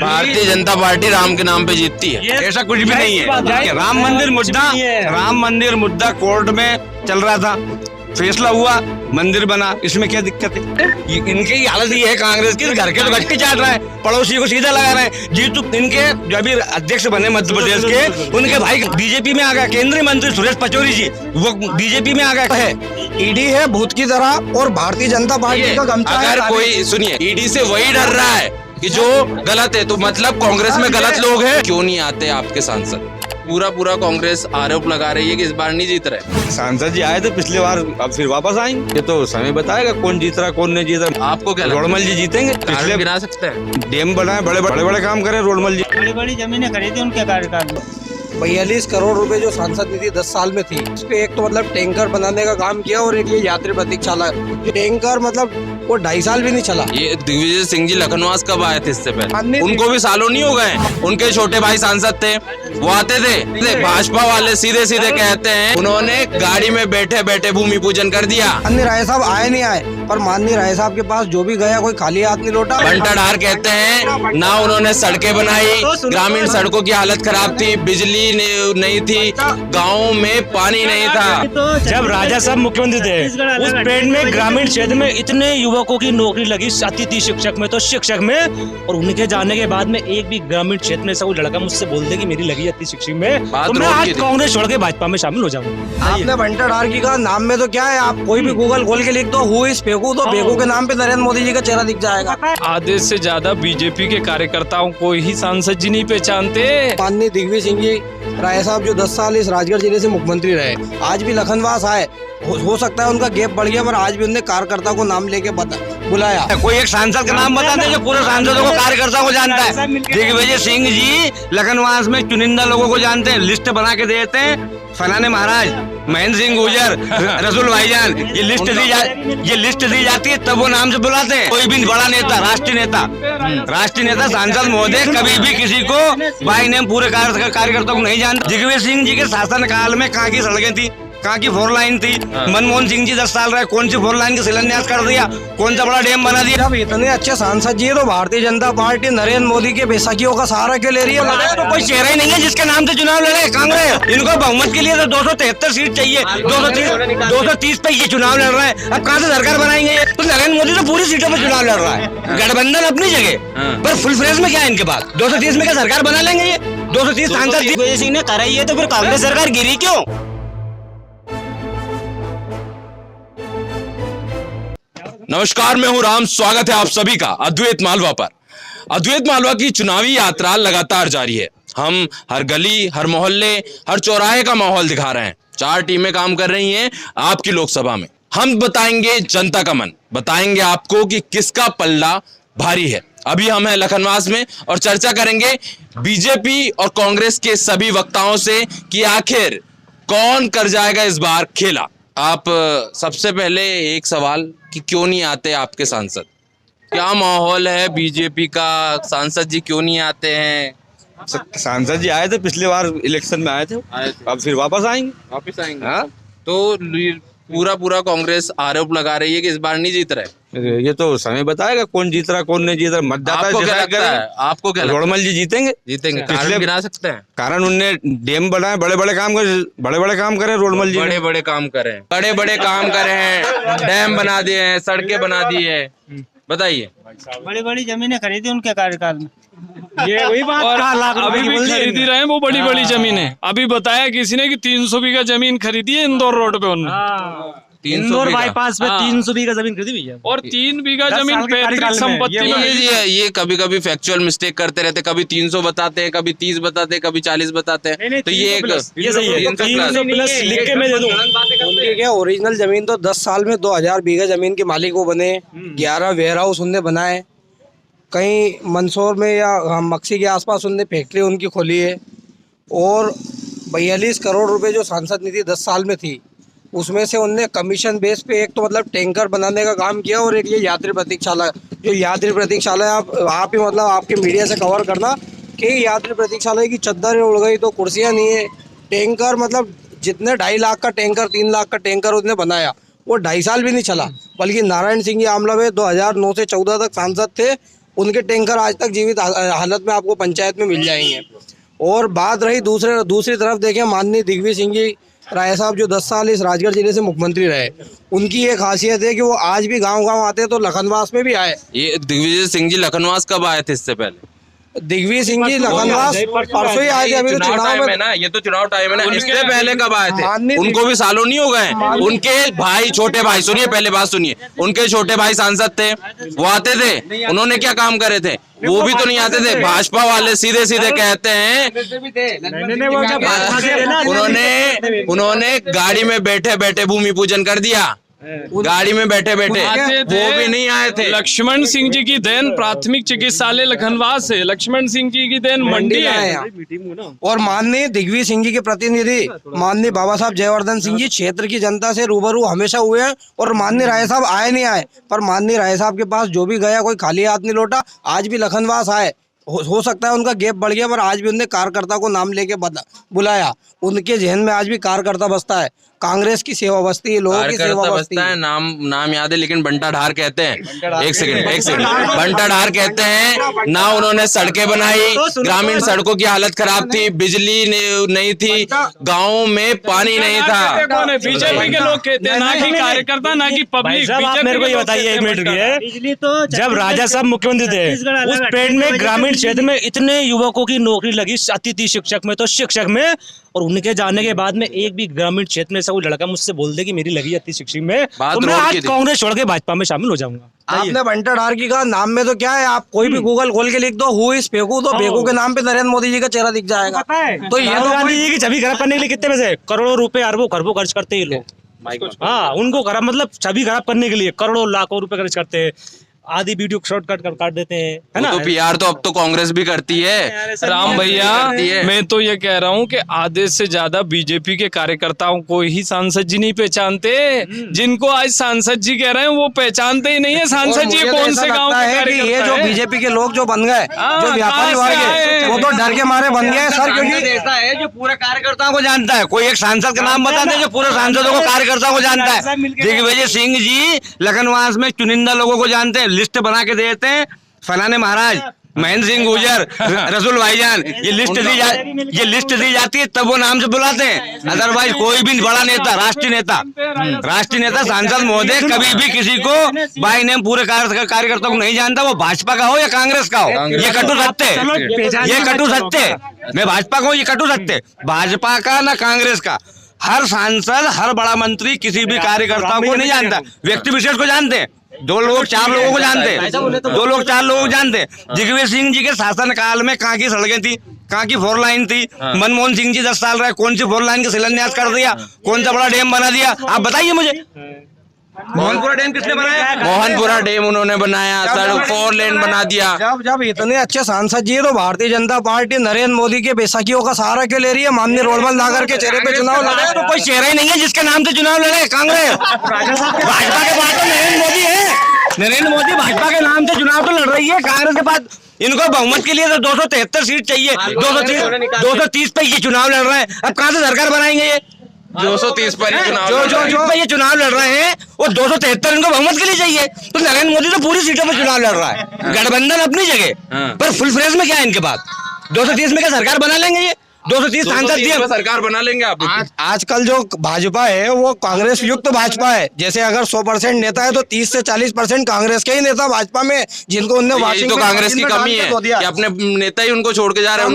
Bharatiya Janata party Ram के नाम पे जीतती है। ऐसा कुछ भी नहीं है। राम मंदिर मुद्दा कोर्ट में चल रहा था, फैसला हुआ, मंदिर बना, इसमें क्या दिक्कत है? इनकी हालत ये है कांग्रेस की, घर के तो गट्टी चाट रहा है, पड़ोसी को सीधा लगा रहे हैं। जीतू इनके जो अभी अध्यक्ष बने मध्य प्रदेश के, उनके भाई बीजेपी में आ गए, केंद्रीय मंत्री सुरेश पचौरी जी वो बीजेपी में आ गए है। ईडी है भूत की तरह और भारतीय जनता पार्टी का गमछा है। अगर कोई सुनिए ईडी से वही डर रहा है कि जो गलत है, तो मतलब कांग्रेस में गलत लोग हैं। क्यों नहीं आते आपके सांसद? पूरा कांग्रेस आरोप लगा रही है कि इस बार नहीं जीत रहे। सांसद जी आए थे पिछली बार, अब फिर वापस आएंगे। ये तो समय बताएगा कौन जीत रहा कौन नहीं जीत रहा। आपको क्या लगता है? रोडमल जी जीतेंगे। पिछले गिरा सकते हैं। डैम बनाए, बड़े काम करे रोडमल जी। बड़ी जमीनें खरीदी उनके कार्यकाल में। 42 करोड़ रुपए जो सांसद निधि 10 साल में थी, उस पे एक तो मतलब टैंकर बनाने का काम किया और एक ये यात्री प्रतीक्षालय। टैंकर मतलब वो 2.5 साल भी नहीं चला। ये दिग्विजय सिंह जी लखनवास कब आए थे इससे पहले? उनको भी सालों नहीं हो गए। उनके छोटे भाई सांसद थे, वो आते थे। भाजपा वाले सीधे कहते हैं उन्होंने गाड़ी में बैठे बैठे भूमि पूजन कर दिया। माननीय राय साहब आए नहीं आए, पर माननीय राय साहब के पास जो भी गया कोई खाली हाथ नहीं लौटा। बंटाढार कहते हैं ना उन्होंने सड़कें बनाई, ग्रामीण सड़कों की हालत खराब थी, बिजली नहीं थी, गाँव में पानी नहीं था। जब राजा साहब मुख्यमंत्री थे, उस पीरियड में ग्रामीण क्षेत्र में इतने युवकों की नौकरी लगी, अतिथि शिक्षक में तो शिक्षक में, और उनके जाने के बाद में एक भी ग्रामीण क्षेत्र में ऐसा कोई लड़का मुझसे बोल दे कि मेरी लगी अतिथि शिक्षक में, तो मैं आज कांग्रेस छोड़ के भाजपा में शामिल हो जाऊंगा। आपने बंटाढार की कहा, नाम में तो क्या है, आप कोई भी गूगल खोल के लिख दो हु इज फेकू, तो फेकू के नाम पे नरेंद्र मोदी जी का चेहरा दिख जाएगा। आधे से ज्यादा बीजेपी के कार्यकर्ताओं को ही सांसद जी नहीं पहचानते। माननीय दिग्विजय सिंह जी राय साहब जो 10 साल इस राजगढ़ जिले से मुख्यमंत्री रहे, आज भी लखनवास आए, हो सकता है उनका गैप बढ़ गया, पर आज भी उन्होंने कार्यकर्ता को नाम लेके बुलाया। कोई एक सांसद का नाम बता दे जो पूरे सांसदों को कार्यकर्ता को जानता है। दिग्विजय सिंह जी लखनवास में चुनिंदा लोगों को जानते हैं, लिस्ट बना के देते हैं। फलाने महाराज, महेंद्र सिंह गुर्जर, रसूल भाईजान, ये लिस्ट दी जाती है, तब वो नाम से बुलाते हैं। कोई भी बड़ा नेता, राष्ट्रीय नेता सांसद महोदय कभी भी किसी को बाई नेम पूरे कार्यकर्ता को नहीं जानते। दिग्विजय सिंह जी के शासन काल में कहाँ की सड़कें थी, कहाँ की 4 लाइन थी। मनमोहन सिंह जी 10 साल रहे, कौन सी 4 लाइन का शिलान्यास कर दिया, कौन सा बड़ा डैम बना दिया। जब इतने अच्छे सांसद जी है तो भारतीय जनता पार्टी नरेंद्र मोदी के बैसाखियों का सहारा क्यों ले रही है? तो कोई चेहरा ही नहीं है जिसके नाम से चुनाव लड़े कांग्रेस। इनको बहुमत के लिए तो 273 सीट चाहिए, 230 पे ये चुनाव लड़ रहे हैं। अब कहाँ से सरकार बनाएंगे? तो नरेंद्र मोदी तो पूरी सीटों पे चुनाव लड़ रहा है। गठबंधन अपनी जगह, पर फुल फ्रेज में क्या है इनके पास? 230 में क्या सरकार बना लेंगे? ये 230 सांसद दिग्विजय सिंह ने कराई है, तो फिर कांग्रेस सरकार गिरी क्यों? नमस्कार, मैं हूं राम, स्वागत है आप सभी का अद्वैत मालवा पर। अद्वैत मालवा की चुनावी यात्रा लगातार जारी है। हम हर गली, हर मोहल्ले, हर चौराहे का माहौल दिखा रहे हैं। 4 टीमें काम कर रही हैं आपकी लोकसभा में। हम बताएंगे जनता का मन, बताएंगे आपको कि किसका पल्ला भारी है। अभी हम हैं लखनवास में और चर्चा करेंगे बीजेपी और कांग्रेस के सभी वक्ताओं से कि आखिर कौन कर जाएगा इस बार खेला। आप सबसे पहले एक सवाल कि क्यों नहीं आते आपके सांसद? क्या माहौल है बीजेपी का? सांसद जी क्यों नहीं आते हैं? सांसद जी आए थे पिछली बार इलेक्शन में आए थे, अब फिर वापस आएंगे। हाँ? तो पूरा कांग्रेस आरोप लगा रही है कि इस बार नहीं जीत रहे। ये तो समय बताएगा कौन जीत रहा कौन नहीं जीत रहा। मतदाता आपको क्या लगता है? आपको क्या लगता है? रोडमल जी जीतेंगे। कारण गिना सकते हैं? कारण उनने डैम बनाए, बड़े काम करे रोडमल जी। बड़े काम करे हैं, डैम बना दिए हैं, सड़कें बना दी है। बताइए। बड़ी जमीनें खरीदी उनके कार्यकाल में। ये वही बात, और अभी भी खरीदी रहे हैं वो बड़ी जमीनें। अभी बताया किसी ने कि 300 बीघा जमीन खरीदी है इंदौर रोड पे उन्होंने। इंदौर बाईपास पे 300 बीघा जमीन खरीदी हुई है, और 3 बीघा जमीन पैतृक संपत्ति में। ये कभी फैक्चुअल मिस्टेक करते रहते, कभी 300 बताते हैं, कभी 30 बताते हैं, कभी 40 बताते हैं। तो ये सही है, 300 प्लस लिख के मैं दे दूं। क्या ओरिजिनल जमीन तो 10 साल में 2000 बीघा जमीन के मालिक वो बने, 11 वेयर हाउस उनने बनाए, कहीं मंदसौर में या मक्सी के आसपास उनने फैक्ट्री उनकी खोली है, और 42 करोड़ रुपए जो सांसद निधि 10 साल में थी, उसमें से उनने कमीशन बेस पे एक तो मतलब टैंकर बनाने का काम किया, और एक ये यात्री प्रतीक्षालय, जो यात्री प्रतीक्षालय आप ही मतलब आपके मीडिया से कवर करना कि यात्री प्रतीक्षालय की चद्दरें उड़ गई तो कुर्सियां नहीं है। टैंकर मतलब जितने 2.5 लाख का टैंकर, 3 लाख का टैंकर उसने बनाया, वो 2.5 साल भी नहीं चला। बल्कि नारायण सिंह जी आमला में 2009 से 14 तक सांसद थे, उनके टैंकर आज तक जीवित हालत में आपको पंचायत में मिल जाएंगे। और बात रही दूसरी तरफ देखें, माननीय दिग्विजय सिंह जी राय साहब जो 10 साल इस राजगढ़ जिले से मुख्यमंत्री रहे, उनकी एक खासियत है कि वो आज भी गांव-गांव आते हैं। तो लखनवास में भी आए। ये दिग्विजय सिंह जी लखनवास कब आए थे इससे पहले? दिग्विजय सिंह जी लखनवास परसों ही आए थे। अभी तो चुनाव में ना, ये तो चुनाव टाइम है ना। इससे पहले कब आए थे? माननीय उनको भी सालों नहीं हो गए। उनके भाई, छोटे भाई, सुनिए पहले बात सुनिए, उनके छोटे भाई सांसद थे, वो आते थे। उन्होंने क्या काम करे थे? वो भी तो नहीं आते थे। भाजपा वाले सीधे सीधे कहते हैं, उन्होंने गाड़ी में बैठे बैठे भूमि पूजन कर दिया, गाड़ी में बैठे बैठे, वो भी नहीं आए थे। लक्ष्मण सिंह जी की देन प्राथमिक चिकित्सालय लखनवास है, लक्ष्मण सिंह जी की देन मंडी है। और माननीय दिग्विजय सिंह जी के प्रतिनिधि माननीय बाबा साहब जयवर्धन सिंह जी क्षेत्र की जनता से रूबरू हमेशा हुए हैं। और माननीय राय साहब आए नहीं आए, पर माननीय राय साहब के पास जो भी गया कोई खाली हाथ नहीं लौटा। आज भी लखनवास आए, हो सकता है उनका गैप बढ़ गया, पर आज भी उनने कार्यकर्ता को नाम लेके बुलाया। उनके जहन में आज भी कार्यकर्ता बसता है, कांग्रेस की सेवा बसती है, लोगों की सेवा बसती है। नाम याद है, लेकिन बंटा ढार कहते हैं। एक सेकंड बंटा ढार कहते हैं ना। उन्होंने सड़कें बनाई, ग्रामीण सड़कों की हालत खराब थी, बिजली नहीं थी, गाँव में पानी नहीं था। बीजेपी के लोग कहते हैं, ना कि कार्यकर्ता ना कि पब्लिक। आप मेरे को ये बताइए, एक मिनट रुकिए, जब राजा साहब मुख्यमंत्री थे उस पीरियड में ग्रामीण क्षेत्र में इतने युवकों की नौकरी लगी, अतिथि शिक्षक में तो शिक्षक में, और उनके जाने के बाद में एक भी ग्रामीण क्षेत्र में से कोई लड़का मुझसे बोल दे कि मेरी लगी अति शिक्षक में, तो मैं आज कांग्रेस छोड़ के भाजपा में शामिल हो जाऊंगा। आपने बंटा ढार की कहा, नाम में तो क्या है, आप कोई भी गूगल खोल के लिख दो हु इज फेकू, तो फेकू के नाम पे नरेंद्र मोदी जी का चेहरा दिख जाएगा। तो ये राहुल गांधी जी की छवि खराब करने के लिए कितने पैसे, करोड़ों रुपए, अरबों खरबों खर्च करते हैं ये लोग। हाँ, उनको खराब मतलब छवि खराब करने के लिए करोड़ों लाखों रुपए खर्च करते हैं। आधी वीडियो शॉर्टकट कर काट देते हैं, है ना। तो पीआर तो अब तो कांग्रेस भी करती है। राम भैया, मैं तो ये कह रहा हूँ कि आधे से ज्यादा बीजेपी के कार्यकर्ताओं को ही सांसद जी नहीं पहचानते। जिनको आज सांसद जी कह रहे हैं वो पहचानते ही नहीं है सांसद जी कौन से गाँव के कार्यकर्ता है। ये जो बीजेपी के लोग जो बन गए, जो व्यापारी वर्ग है, वो तो डर के मारे बन गए सर, क्योंकि ऐसा है जो पूरे कार्यकर्ताओं को जानता है। कोई एक सांसद का नाम बता दे जो पूरे सांसदों को, कार्यकर्ताओं को जानता है। दिग्विजय सिंह जी लखनवास में चुनिंदा लोगों को जानते हैं, लिस्ट बना के देते हैं, फलाने महाराज, महेंद्र सिंह गुजर, रसूल भाईजान, ये लिस्ट दी जाती है, तब वो नाम से बुलाते हैं। अदरवाइज कोई भी बड़ा नेता, राष्ट्रीय नेता सांसद महोदय कभी भी किसी को बाय नेम पूरे कार्यकर्ता को नहीं जानता, वो भाजपा का हो या कांग्रेस का हो। ये कटु सत्य, मैं भाजपा का हूँ, ये कटु सत्य। भाजपा का ना कांग्रेस का, हर सांसद, हर बड़ा मंत्री किसी भी कार्यकर्ता को नहीं जानता, व्यक्ति विशेष को जानते हैं। 2 लोग 4 लोगों को जानते हैं, 2 लोग 4 लोगों को जानते हैं। दिग्विजय सिंह जी के शासन काल में कहाँ की सड़कें थी, कहाँ की 4 लाइन थी। मनमोहन सिंह जी 10 साल रहे, कौन सी 4 लाइन का शिलान्यास कर दिया, कौन सा बड़ा डैम बना दिया, आप बताइए मुझे। मोहनपुरा डैम किसने बनाया? मोहनपुरा डैम उन्होंने बनाया, सड़क 4 लेन बना दिया। जब इतने अच्छे सांसद जी है, तो भारतीय जनता पार्टी नरेंद्र मोदी के बैसाखियों का सहारा क्यों ले रही है? माननीय रोडमल नागर के चेहरे पे चुनाव लड़े, तो कोई चेहरा ही नहीं है जिसके नाम से चुनाव लड़े। कांग्रेस भाजपा के पास तो नरेंद्र मोदी है, नरेंद्र मोदी भाजपा के नाम से चुनाव तो लड़ रही है। कांग्रेस के पास इनको बहुमत के लिए तो 273 सीट चाहिए, 230 पे ये चुनाव लड़ रहे हैं। अब कहाँ से सरकार बनाएंगे ये? 230 पर जो ये चुनाव लड़ रहे हैं वो 273 इनको बहुमत के लिए चाहिए। तो नरेंद्र मोदी तो पूरी सीटों पर चुनाव लड़ रहा है। गठबंधन अपनी जगह, पर फुल फ्रेज में क्या है इनके पास? 230 में क्या सरकार बना लेंगे ये? 230 सांसद दिए, सरकार बना लेंगे आप। आजकल जो भाजपा है वो कांग्रेस युक्त भाजपा है। जैसे अगर 100% नेता है तो 30 से 40% कांग्रेस के ही नेता भाजपा में, जिनको उन्होंने तो कांग्रेस की कमी है कि अपने नेता ही उनको छोड़ के जा रहे हैं।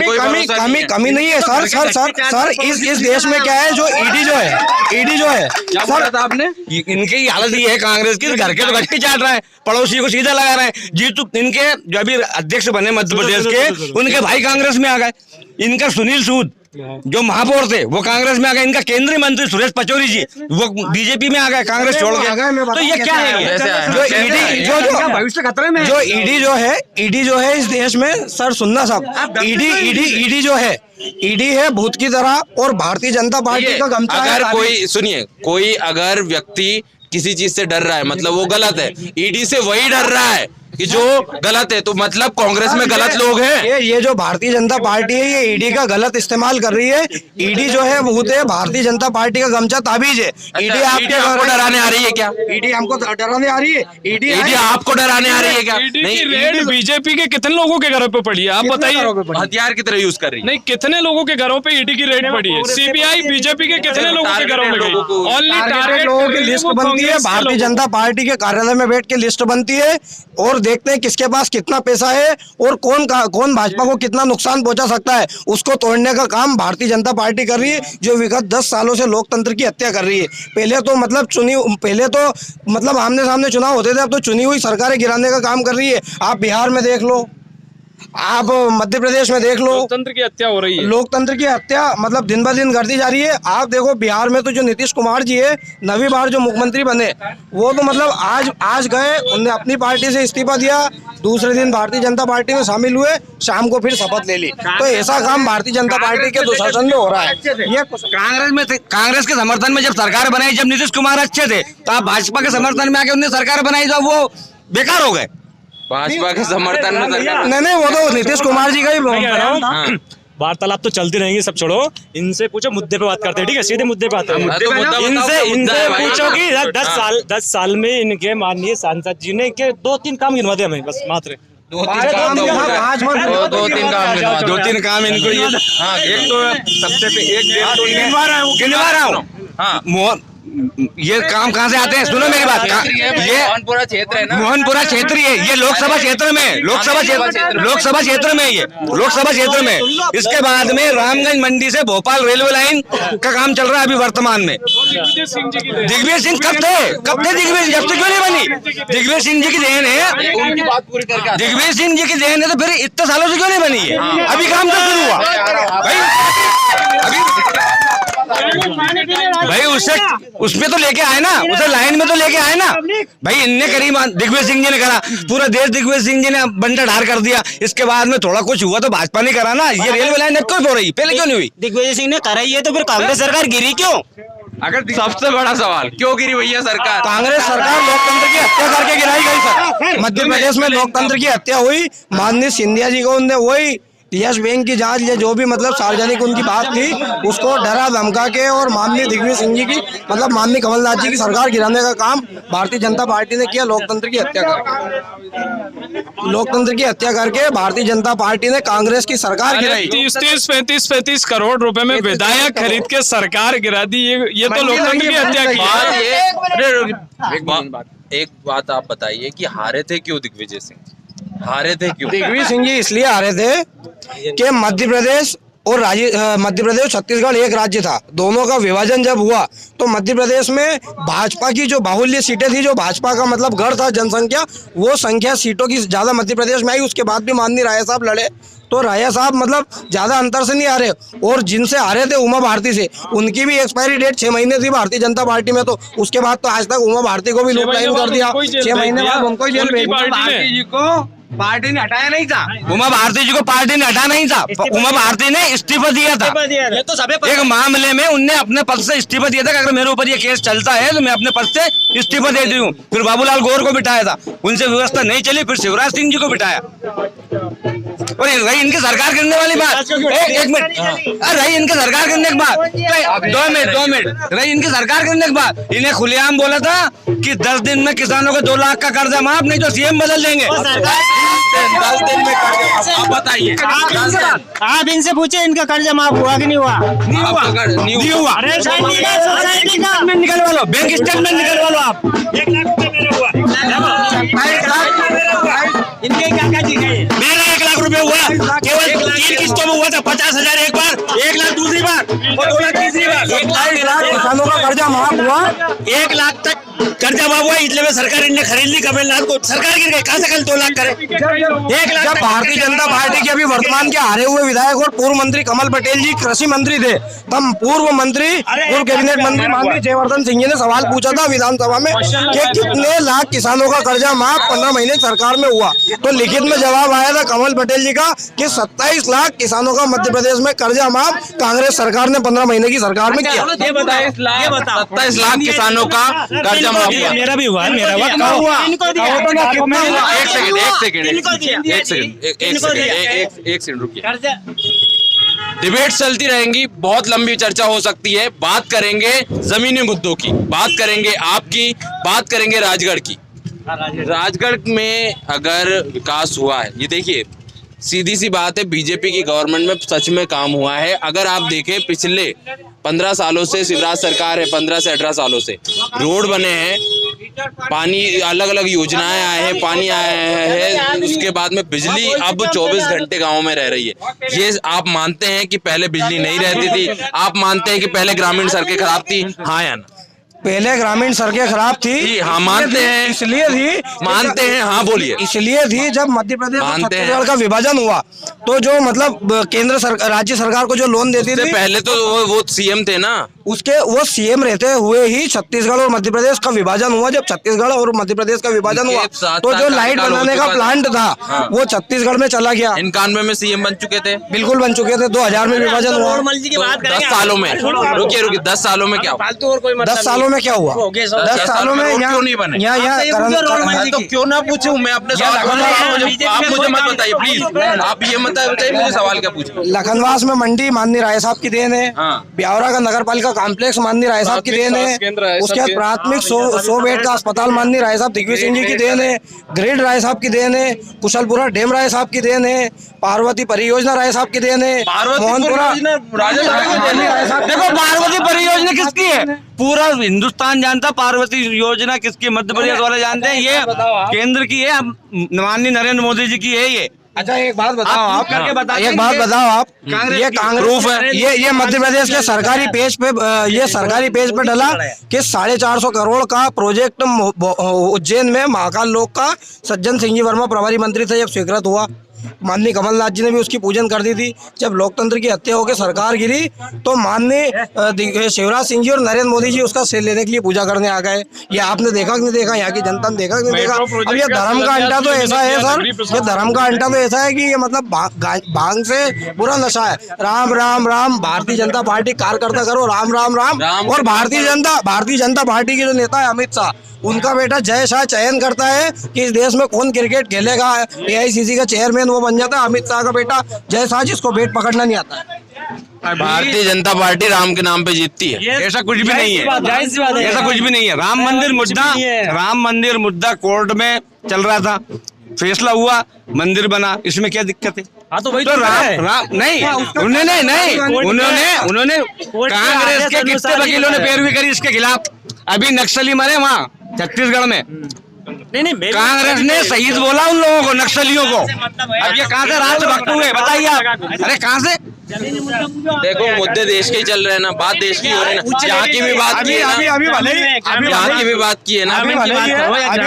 कमी नहीं है सर। इस देश में क्या है, जो ईडी जो है सर, आपने इनकी हालत ये है कांग्रेस की, घर के तो गट्टी चाट रहे हैं, पड़ोसी को सीधा लगा रहे हैं। जीतू इनके जो अभी अध्यक्ष बने मध्य प्रदेश के, उनके भाई कांग्रेस में आ गए। इनका सुनील सूद जो महापौर थे वो कांग्रेस में आ गए। इनका केंद्रीय मंत्री सुरेश पचौरी जी वो बीजेपी में आ गए, कांग्रेस छोड़ के। तो ये क्या है? भविष्य खतरे में। जो ईडी जो है इस देश में, सर सुनना साहब, ईडी जो है, ईडी है भूत की तरह, और भारतीय जनता पार्टी का गमछा है। अगर कोई अगर व्यक्ति किसी चीज से डर रहा है, मतलब वो गलत है। ईडी से वही डर रहा है कि जो गलत है, तो मतलब कांग्रेस में गलत लोग हैं। ये जो भारतीय जनता पार्टी है, ये ईडी का गलत इस्तेमाल कर रही है। ईडी जो है वो है भारतीय जनता पार्टी का गमछा ताबीज है। ईडी आपको डराने आ रही है क्या? ईडी हमको डराने आ रही है। ईडी आपको डराने आ रही है क्या? ईडी की रेड बीजेपी के कितने लोगों के घरों पे पड़ी है, आप बताइए। हथियार की तरह यूज कर रही है। नहीं, कितने लोगों के घरों पे ईडी की रेड पड़ी है? सीबीआई बीजेपी के कितने लोगों के घरों में गई? ओनली टारगेट लोगों की लिस्ट बनती है, भारतीय जनता पार्टी के कार्यालय में बैठ के लिस्ट बनती है और देखते हैं किसके पास कितना पैसा है और कौन भाजपा को कितना नुकसान पहुंचा सकता है, उसको तोड़ने का काम भारतीय जनता पार्टी कर रही है, जो विगत 10 सालों से लोकतंत्र की हत्या कर रही है। पहले तो मतलब आमने सामने चुनाव होते थे, अब तो चुनी हुई सरकारें गिराने का काम कर रही है। आप बिहार में देख लो, आप मध्य प्रदेश में देख लो, लोकतंत्र की हत्या हो रही है। लोकतंत्र की हत्या मतलब दिन ब दिन करती जा रही है। आप देखो बिहार में तो जो नीतीश कुमार जी है, 9वीं बार जो मुख्यमंत्री बने, वो तो मतलब आज गए, उन्होंने अपनी पार्टी से इस्तीफा दिया, दूसरे दिन भारतीय जनता पार्टी में शामिल हुए, शाम को फिर शपथ ले ली। तो ऐसा काम भारतीय जनता पार्टी के दुशासन में हो रहा है। ये कांग्रेस के समर्थन में जब सरकार बनाई, जब नीतीश कुमार अच्छे थे, तो आप भाजपा के समर्थन में आके उन्हें सरकार बनाई, जब वो बेकार हो गए। भाजपा के समर्थन में सरकार नहीं, वो तो नीतीश कुमार जी का ही वार्तालाप तो चलती रहेंगी, सब छोड़ो, इनसे पूछो, मुद्दे पे बात करते हैं, ठीक है? सीधे मुद्दे पे आते हैं। इनसे पूछो कि 10 साल में इनके माननीय सांसद जी ने के 2-3 काम गिनवा दिया हमें, बस मात्र 2-3 काम इनको ये। हाँ, एक तो सबसे गिनवा रहा हूँ। हाँ, ये काम कहाँ से आते हैं? सुनो मेरी बात, ये मोहनपुरा क्षेत्र है ना, मोहनपुरा क्षेत्र है, ये लोकसभा क्षेत्र में, लोकसभा क्षेत्र में, ये लोकसभा क्षेत्र में। इसके बाद में रामगंज मंडी से भोपाल रेलवे लाइन का काम चल रहा है अभी वर्तमान में। दिग्विजय सिंह कब थे दिग्विजय, जब तक क्यों नहीं बनी? दिग्विजय सिंह जी की देन है, उनकी बात पूरी करके दिग्विजय सिंह जी की देन है, तो फिर इतने सालों से क्यों नहीं बनी है? अभी काम तो शुरू हुआ भाई, उसमें तो लेके आए ना, उसे लाइन में तो लेके आए ना भाई। इनने करीब दिग्विजय सिंह जी ने करा, पूरा देश दिग्विजय सिंह जी ने बंटा ढार कर दिया। इसके बाद में थोड़ा कुछ हुआ तो भाजपा ने करा ना। ये रेलवे लाइन अब क्यों हो रही, पहले क्यों नहीं हुई? दिग्विजय सिंह ने कराई है, तो फिर कांग्रेस सरकार गिरी क्यों? अगर सबसे बड़ा सवाल, क्यों गिरी भैया सरकार? कांग्रेस सरकार लोकतंत्र की हत्या करके गिराई गई सर। मध्य प्रदेश में लोकतंत्र की हत्या हुई, माननीय सिंधिया जी को उन्होंने वही यस बैंक की जांच या जो भी मतलब सार्वजनिक उनकी बात थी, उसको डरा धमका के और माननीय दिग्विजय सिंह जी की मतलब माननीय कमलनाथ जी की सरकार गिराने का काम भारतीय जनता पार्टी ने किया। लोकतंत्र की हत्या करके भारतीय जनता पार्टी ने कांग्रेस की सरकार गिराई। 30-35 करोड़ रुपए में विधायक खरीद के सरकार गिरा दी। ये तो लोकतंत्र की हत्या की। एक बात आप बताइए कि हारे थे क्यों दिग्विजय सिंह? हारे थे क्यों? दिग्विजय सिंह जी इसलिए हारे थे कि मध्य प्रदेश छत्तीसगढ़ एक राज्य था। दोनों का विभाजन जब हुआ तो मध्य प्रदेश में भाजपा की जो बाहुल्य सीटें थी, जो भाजपा का मतलब गढ़ था जनसंख्या, वो संख्या सीटों की ज्यादा मध्य प्रदेश में आई। उसके बाद भी माननीय राय साहब लड़े, तो राय साहब मतलब ज्यादा अंतर से नहीं हारे, और जिनसे हारे थे उमा भारती से, उनकी भी एक्सपायरी डेट 6 महीने थी भारतीय जनता पार्टी में। तो उसके बाद तो आज तक उमा भारती को भी लूप लाइन कर दिया, 6 महीने बाद उनको जेल भेज दिया। पार्टी ने हटाया नहीं था, उमा भारती जी को पार्टी ने हटाया नहीं था, उमा भारती ने इस्तीफा दिया था। ये तो सबे एक मामले में उनने अपने पद से इस्तीफा दिया था कि अगर मेरे ऊपर ये केस चलता है तो मैं अपने पद से इस्तीफा दे दूं। फिर बाबूलाल गौर को बिठाया था, उनसे व्यवस्था नहीं चली, फिर शिवराज सिंह जी को बिठाया। और रही इनकी सरकार करने वाली बात, एक मिनट, रही इनकी सरकार करने के बाद 2 मिनट रही इनकी सरकार करने के बाद इन्हें खुलेआम बोला था कि 10 दिन में किसानों को 2 लाख का कर्जा माफ, नहीं तो सीएम बदल देंगे। 10 दिन में आप बताइए, आप इनसे पूछे इनका कर्जा माफ हुआ कि नहीं हुआ? नहीं हुआ। स्टेटमेंट निकलवा लो, बैंक स्टेटमेंट निकलवा लो आप। 1 लाख रुपए मेरा हुआ, इनके काका जी का मेरा 1 लाख रुपए हुआ, केवल 3 किस्तों में हुआ था। 50,000 एक बार, 1 लाख दूसरी बार और 2 लाख तीसरी बार। 27 लाख किसानों का कर्जा माफ हुआ, 1 लाख तक कर्जा माफ हुआ, इसलिए सरकार ने खरीद ली कमलनाथ को। सरकार गिर गई, कहाँ से कल 2 लाख करे? 1 लाख। जब भारतीय जनता पार्टी के अभी वर्तमान के हारे हुए विधायक और पूर्व मंत्री कमल पटेल जी कृषि मंत्री थे, तब पूर्व कैबिनेट मंत्री माननीय जयवर्धन सिंह जी ने सवाल पूछा था विधानसभा में कि कितने लाख किसानों का कर्जा माफ 15 महीने सरकार में हुआ, तो लिखित में जवाब आया था कमल पटेल जी मोदी का कि 27 लाख किसानों का मध्य प्रदेश में कर्जा माफ कांग्रेस सरकार ने 15 महीने की सरकार में किया। 27 लाख किसानों का कर्जा माफ हुआ। मेरा भी हुआ है, मेरा हुआ। कहाँ हुआ? एक सेकंड रुकिए। डिबेट चलती रहेंगी, बहुत लंबी चर्चा हो सकती है। बात करेंगे जमीनी मुद्दों की, बात करेंगे आपकी, बात करेंगे राजगढ़ की। राजगढ़ में अगर विकास हुआ है, ये देखिए सीधी सी बात है, बीजेपी की गवर्नमेंट में सच में काम हुआ है। अगर आप देखें पिछले 15 सालों से शिवराज सरकार है, 15 से 18 सालों से रोड बने हैं, पानी अलग अलग योजनाएं आए हैं, पानी आया है, उसके बाद में बिजली अब 24 घंटे गाँव में रह रही है। ये आप मानते हैं कि पहले बिजली नहीं रहती थी? आप मानते हैं कि पहले ग्रामीण सड़कें खराब थी? हाँ या ना? पहले ग्रामीण सड़कें खराब थी। हाँ मानते हैं, इसलिए थी, मानते हैं, हाँ बोलिए। इसलिए थी जब मध्य प्रदेश और मानते हैं। छत्तीसगढ़ का विभाजन हुआ तो जो मतलब केंद्र सरकार राज्य सरकार को जो लोन देती उससे थी, पहले तो वो सीएम थे ना। उसके वो सीएम रहते हुए ही छत्तीसगढ़ और मध्य प्रदेश का विभाजन हुआ। जब छत्तीसगढ़ और मध्य प्रदेश का विभाजन हुआ तो जो लाइट बनाने का प्लांट था वो छत्तीसगढ़ में चला गया। 91 में सीएम बन चुके थे, बिल्कुल बन चुके थे। 2000 में विभाजन हुआ। 10 सालों में, रुकिए 10 सालों में क्या हुआ? 10 सालों में क्या हुआ? 10 सालों में रोड क्यों नहीं बने? तो क्यों ना पूछूं मैं अपने सवाल आप मुझे मत बताइए प्लीज, आप ये मत बताइए मुझे सवाल क्या पूछे। लखनवास में मंडी माननीय राय साहब की देन है। ब्यावरा का नगर पालिका कॉम्प्लेक्स माननीय राय साहब की देन है। उसके बाद प्राथमिक 100 बेड का अस्पताल माननीय राय साहब दिग्विजय सिंह जी की देन है। ग्रिड राय साहब की देन है। कुशलपुरा डैम राय साहब की देन है। पार्वती परियोजना राय साहब की देन है। मोहनपुरा देखो पार्वती परियोजना किसकी है? पूरा हिंदुस्तान जानता पार्वती योजना किसकी, मध्य प्रदेश वाले जानते हैं। ये केंद्र की है, माननीय नरेंद्र मोदी जी की है ये। अच्छा एक बात बताओ आप, करके बताते एक बात बताओ आप, ये कांग्रेस है, ये मध्य प्रदेश के सरकारी पेज पे, ये सरकारी पेज पे डला कि 450 करोड़ का प्रोजेक्ट उज्जैन में महाकाल लोक का सज्जन सिंह जी वर्मा प्रभारी मंत्री थे जब स्वीकृत हुआ। माननीय कमलनाथ जी ने भी उसकी पूजन कर दी थी। जब लोकतंत्र की हत्या होकर सरकार गिरी तो माननीय शिवराज सिंह जी और नरेंद्र मोदी जी उसका सेल लेने के लिए पूजा करने आ गए। ये आपने देखा कि नहीं देखा? यहाँ की जनता ने देखा कि नहीं देखा? अब ये धर्म का अंटा तो ऐसा है सर, ये धर्म का अंटा तो ऐसा है कि ये मतलब भांग से बुरा नशा है। राम राम राम, भारतीय जनता पार्टी कार्यकर्ता करो राम राम राम। और भारतीय जनता पार्टी के जो नेता है अमित शाह, उनका बेटा जय शाह चयन करता है कि इस देश में कौन क्रिकेट खेलेगा। AICC का चेयरमैन वो बन जाता है अमित शाह का बेटा जय शाह, जिसको बैट पकड़ना नहीं आता है। भारतीय जनता पार्टी राम के नाम पे जीतती है, ऐसा कुछ भी नहीं है, ऐसा कुछ भी नहीं है। राम मंदिर मुद्दा कोर्ट में चल रहा था, फैसला हुआ, मंदिर बना, इसमें क्या दिक्कत है? हाँ तो वही तो राम नहीं, उन्होंने कांग्रेस के कितने वकीलों ने पैरवी करी इसके खिलाफ। अभी नक्सली मरे वहाँ छत्तीसगढ़ में, नहीं कांग्रेस ने शहीद बोला उन लोगों को, नक्सलियों को। अब ये कहाँ से राष्ट्रभक्त हुए बताइए आप? अरे कहाँ से? देखो मुद्दे देश के ही चल रहे हैं ना, बात देश की हो रही है ना। यहाँ की भी बात की है ना, यहाँ की भी बात की है ना। अभी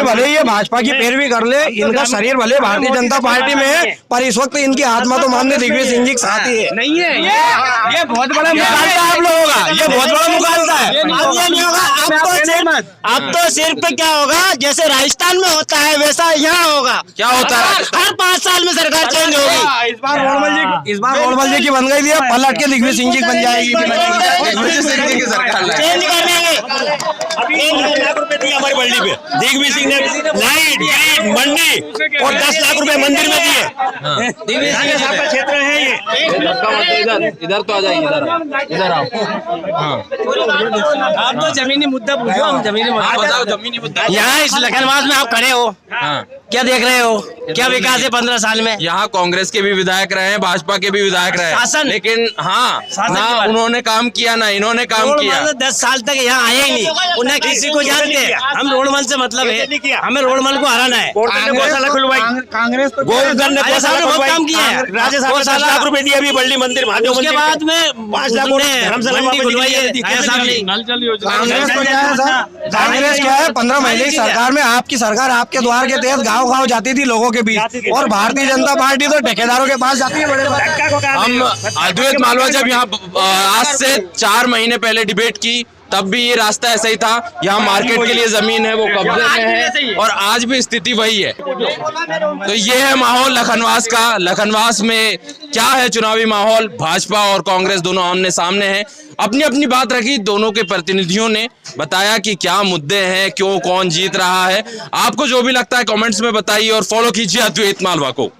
भले ये भाजपा की पैरवी कर ले, इनका शरीर भले भारतीय जनता पार्टी में है, पर इस वक्त इनकी आत्मा तो माननीय दिग्विजय सिंह जी के साथ ही है। नहीं है ये बहुत बड़ा मुकाबला आप लोगों का, ये बहुत बड़ा मुकाबला है। ये नहीं होगा। अब तो सिर्फ क्या होगा, जैसे राजस्थान में होता है वैसा यहाँ होगा। क्या होता है? हर 5 साल में सरकार चेंज होगी। इस बार रोडमल जी की बन गई थी, अब पलट के दिग्विजय सिंह जी बन जाएगी। दिग्विजय सिंह जी की सरकार चेंज कर देंगे। अभी 1 लाख रुपए दिए हमारी बल्ली पे, दिग्विजय सिंह ने लाइट ग्रिड मंडी और 10 लाख रुपए मंदिर में दिए। दिग्विजय साहब का क्षेत्र है ये। इधर तो आ जाइए, इधर आओ। आप तो जमीनी मुद्दा पूछो, हम जमीनी बताओ जमीनी मुद्दा। यहाँ इस लखनवास में आप खड़े हो, क्या देख रहे हो? क्या विकास है 15 साल में? यहाँ कांग्रेस के भी विधायक रहे हैं, भाजपा के भी विधायक रहे हैं, शासन। लेकिन हाँ ना उन्होंने काम किया ना इन्होंने काम किया। 10 साल तक यहाँ आए ही नहीं, उन्हें किसी को जानते हैं। हम रोडमल से मतलब है, हमें रोडमल को हराना है। कांग्रेस तो गोवर्धन ने बहुत काम किया है। राज्य सरकार 10 लाख रुपए दिए अभी बल्ली मंदिर महादेव उसके मंदिर बाद में 5 लाख मंडी खुलवाई है। कांग्रेस क्या है, 15 महीने की सरकार में आपकी सरकार आपके द्वार के तहत गांव गांव जाती थी लोगों के बीच, और भारतीय जनता पार्टी तो ठेकेदारों के पास जाती है। बड़े हम अद्वैत मालवा जब यहाँ आज से 4 महीने पहले डिबेट की तब भी ये रास्ता ऐसा ही था, यहाँ मार्केट के लिए जमीन है वो कब्जे में है और आज भी स्थिति वही है। तो ये है माहौल लखनवास का। लखनवास में क्या है चुनावी माहौल, भाजपा और कांग्रेस दोनों आमने सामने हैं। अपनी अपनी बात रखी दोनों के प्रतिनिधियों ने, बताया कि क्या मुद्दे हैं, क्यों कौन जीत रहा है। आपको जो भी लगता है कमेंट्स में बताइए और फॉलो कीजिए अद्वैत मालवा को।